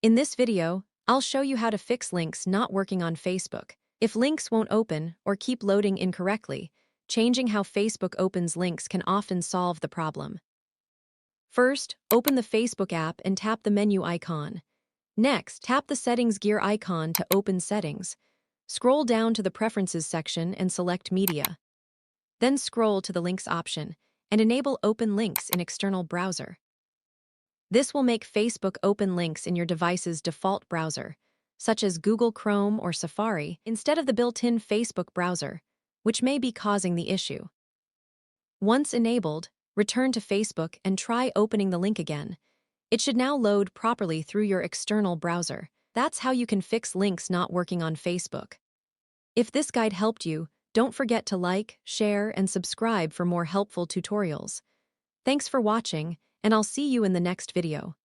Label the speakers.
Speaker 1: In this video, I'll show you how to fix links not working on Facebook. If links won't open or keep loading incorrectly, changing how Facebook opens links can often solve the problem. First, open the Facebook app and tap the menu icon. Next, tap the Settings gear icon to open Settings. Scroll down to the Preferences section and select Media. Then scroll to the Links option and enable Open Links in External Browser. This will make Facebook open links in your device's default browser, such as Google Chrome or Safari, instead of the built-in Facebook browser, which may be causing the issue. Once enabled, return to Facebook and try opening the link again. It should now load properly through your external browser. That's how you can fix links not working on Facebook. If this guide helped you, don't forget to like, share, and subscribe for more helpful tutorials. Thanks for watching, and I'll see you in the next video.